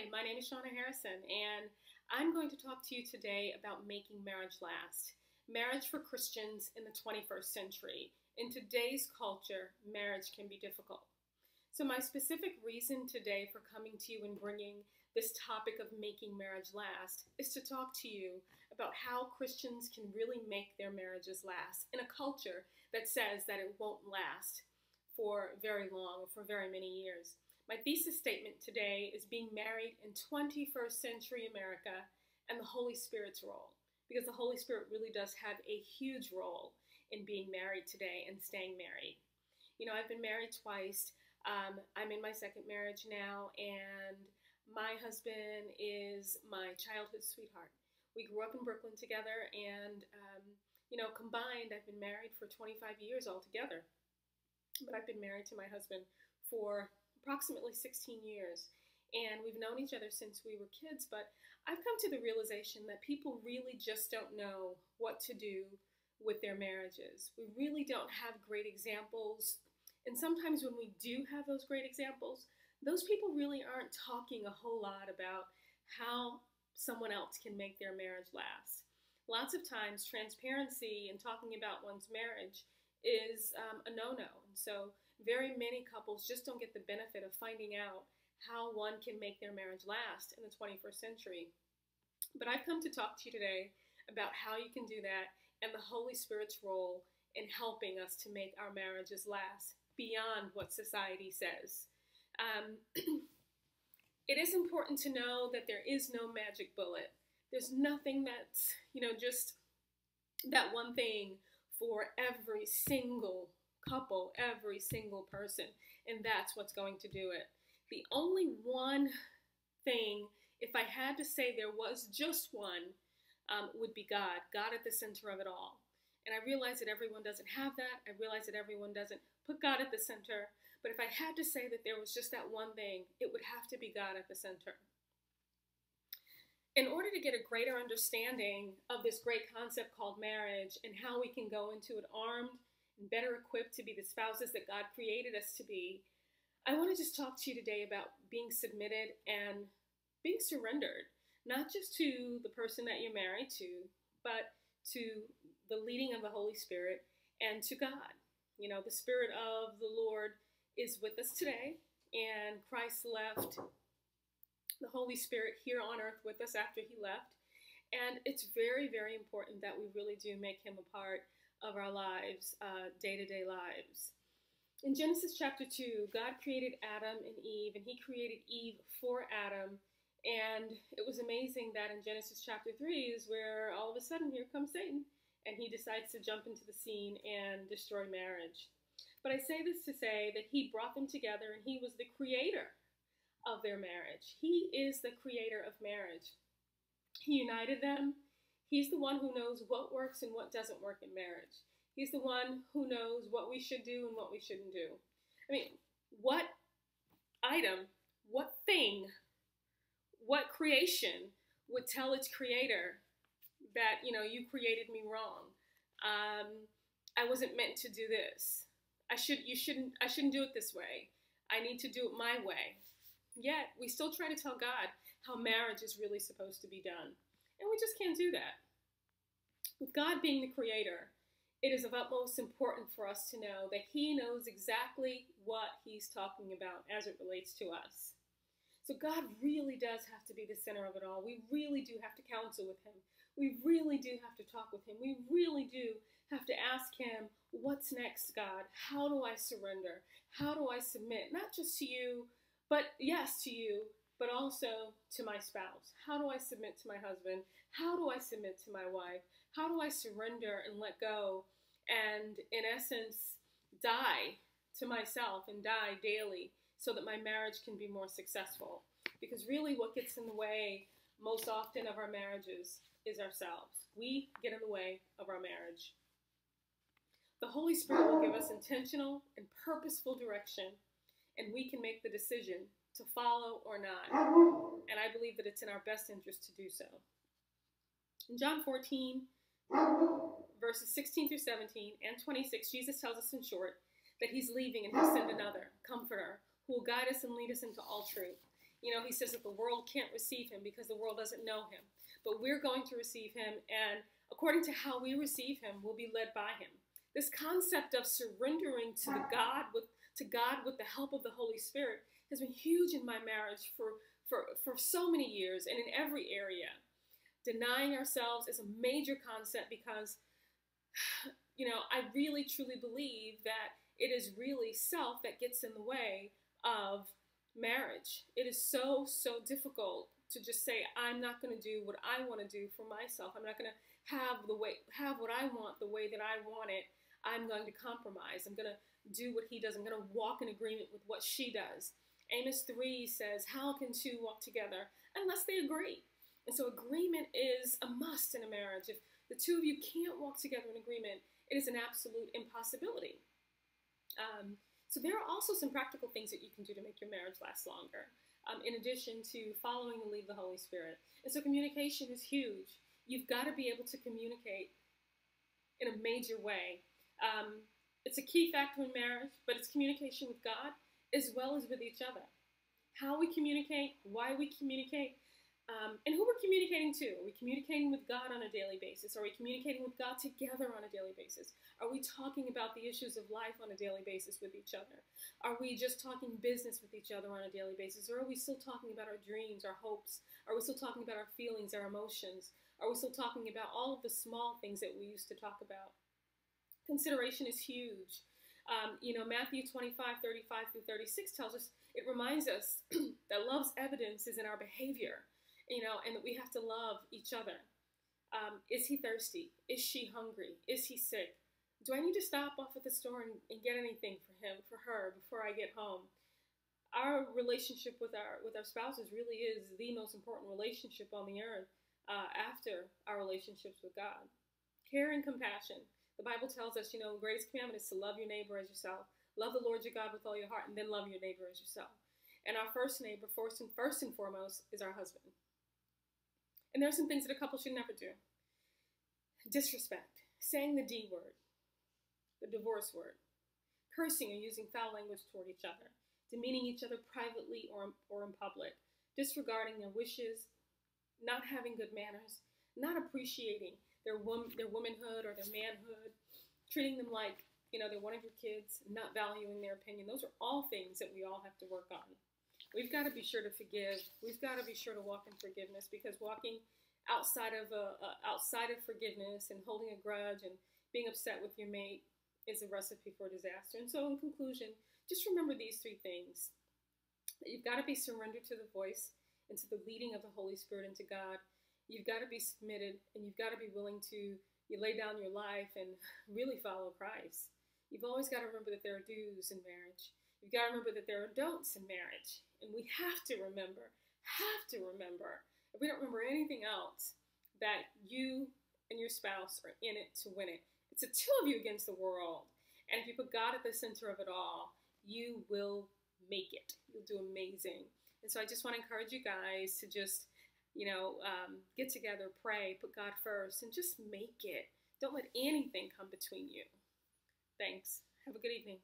Hi, my name is Shauna Harrison, and I'm going to talk to you today about making marriage last. Marriage for Christians in the 21st century. In today's culture, marriage can be difficult. So my specific reason today for coming to you and bringing this topic of making marriage last is to talk to you about how Christians can really make their marriages last in a culture that says that it won't last for very long, for very many years. My thesis statement today is being married in 21st century America and the Holy Spirit's role, because the Holy Spirit really does have a huge role in being married today and staying married. You know, I've been married twice. I'm in my second marriage now, and my husband is my childhood sweetheart. We grew up in Brooklyn together, and, combined, I've been married for 25 years altogether. But I've been married to my husband for approximately 16 years, and we've known each other since we were kids, but I've come to the realization that people really just don't know what to do with their marriages. We really don't have great examples, and sometimes when we do have those great examples, those people really aren't talking a whole lot about how someone else can make their marriage last. Lots of times, transparency and talking about one's marriage is a no-no, and so very many couples just don't get the benefit of finding out how one can make their marriage last in the 21st century. But I've come to talk to you today about how you can do that and the Holy Spirit's role in helping us to make our marriages last beyond what society says. It is important to know that there is no magic bullet. There's nothing that's, just that one thing for every single couple, every single person, and that's what's going to do it. The only one thing, if I had to say there was just one, would be God at the center of it all. And I realize that everyone doesn't have that. I realize that everyone doesn't put God at the center. But if I had to say that there was just that one thing, it would have to be God at the center. In order to get a greater understanding of this great concept called marriage and how we can go into it armed and better equipped to be the spouses that God created us to be, I want to just talk to you today about being submitted and being surrendered, not just to the person that you're married to, but to the leading of the Holy Spirit and to God. You know, the Spirit of the Lord is with us today, and Christ left the Holy Spirit here on earth with us after he left. And it's very, very important that we really do make him a part of our lives, day-to-day lives. In Genesis chapter 2, God created Adam and Eve, and he created Eve for Adam. And it was amazing that in Genesis chapter 3 is where all of a sudden here comes Satan, and he decides to jump into the scene and destroy marriage. But I say this to say that he brought them together, and he was the creator of their marriage. He is the creator of marriage. He united them. He's the one who knows what works and what doesn't work in marriage. He's the one who knows what we should do and what we shouldn't do. I mean, what item, what thing, what creation would tell its creator that, you created me wrong? I wasn't meant to do this. I shouldn't do it this way. I need to do it my way. Yet, we still try to tell God how marriage is really supposed to be done. And we just can't do that. With God being the creator, it is of utmost importance for us to know that he knows exactly what he's talking about as it relates to us. So God really does have to be the center of it all. We really do have to counsel with him. We really do have to talk with him. We really do have to ask him, what's next, God? How do I surrender? How do I submit? Not just to you, but yes, to you, but also to my spouse. How do I submit to my husband? How do I submit to my wife? How do I surrender and let go and, in essence, die to myself and die daily so that my marriage can be more successful? Because really what gets in the way most often of our marriages is ourselves. We get in the way of our marriage. The Holy Spirit will give us intentional and purposeful direction, and we can make the decision to follow or not. And I believe that it's in our best interest to do so. In John 14, verses 16 through 17 and 26, Jesus tells us in short that he's leaving and he'll send another comforter who will guide us and lead us into all truth. He says that the world can't receive him because the world doesn't know him. But we're going to receive him, and according to how we receive him, we'll be led by him. This concept of surrendering to God with the help of the Holy Spirit has been huge in my marriage for so many years and in every area. Denying ourselves is a major concept because, I really truly believe that it is really self that gets in the way of marriage. It is so difficult to just say, I'm not going to do what I want to do for myself. I'm not going to have what I want the way that I want it. I'm going to compromise. I'm going to do what he does. I'm going to walk in agreement with what she does. Amos 3 says, how can two walk together unless they agree? And so agreement is a must in a marriage. If the two of you can't walk together in agreement, it is an absolute impossibility. So there are also some practical things that you can do to make your marriage last longer, in addition to following the lead of the Holy Spirit. And so communication is huge. You've got to be able to communicate in a major way. It's a key factor in marriage, but it's communication with God as well as with each other. How we communicate, why we communicate, and who we're communicating to. Are we communicating with God on a daily basis? Are we communicating with God together on a daily basis? Are we talking about the issues of life on a daily basis with each other? Are we just talking business with each other on a daily basis? Or are we still talking about our dreams, our hopes? Are we still talking about our feelings, our emotions? Are we still talking about all of the small things that we used to talk about? Consideration is huge. Matthew 25, 35 through 36 tells us, it reminds us that love's evidence is in our behavior. And that we have to love each other. Is he thirsty? Is she hungry? Is he sick? Do I need to stop off at the store and get anything for him, for her, before I get home? Our relationship with our spouses really is the most important relationship on the earth after our relationships with God. Care and compassion. The Bible tells us, the greatest commandment is to love your neighbor as yourself. Love the Lord your God with all your heart, and then love your neighbor as yourself. And our first neighbor, first and foremost, is our husband. And there are some things that a couple should never do. Disrespect, saying the D word, the divorce word, cursing or using foul language toward each other, demeaning each other privately or in public, disregarding their wishes, not having good manners, not appreciating their womanhood or their manhood, treating them like, they're one of your kids, not valuing their opinion. Those are all things that we all have to work on. We've got to be sure to forgive. We've got to be sure to walk in forgiveness, because walking outside of forgiveness and holding a grudge and being upset with your mate is a recipe for disaster. And so in conclusion, just remember these three things. That you've got to be surrendered to the voice and to the leading of the Holy Spirit and to God. You've got to be submitted, and you've got to be willing to lay down your life and really follow Christ. You've always got to remember that there are do's in marriage. You've got to remember that there are don'ts in marriage. And we have to remember, if we don't remember anything else, that you and your spouse are in it to win it. It's the two of you against the world. And if you put God at the center of it all, you will make it. You'll do amazing. And so I just want to encourage you guys to just, get together, pray, put God first, and just make it. Don't let anything come between you. Thanks. Have a good evening.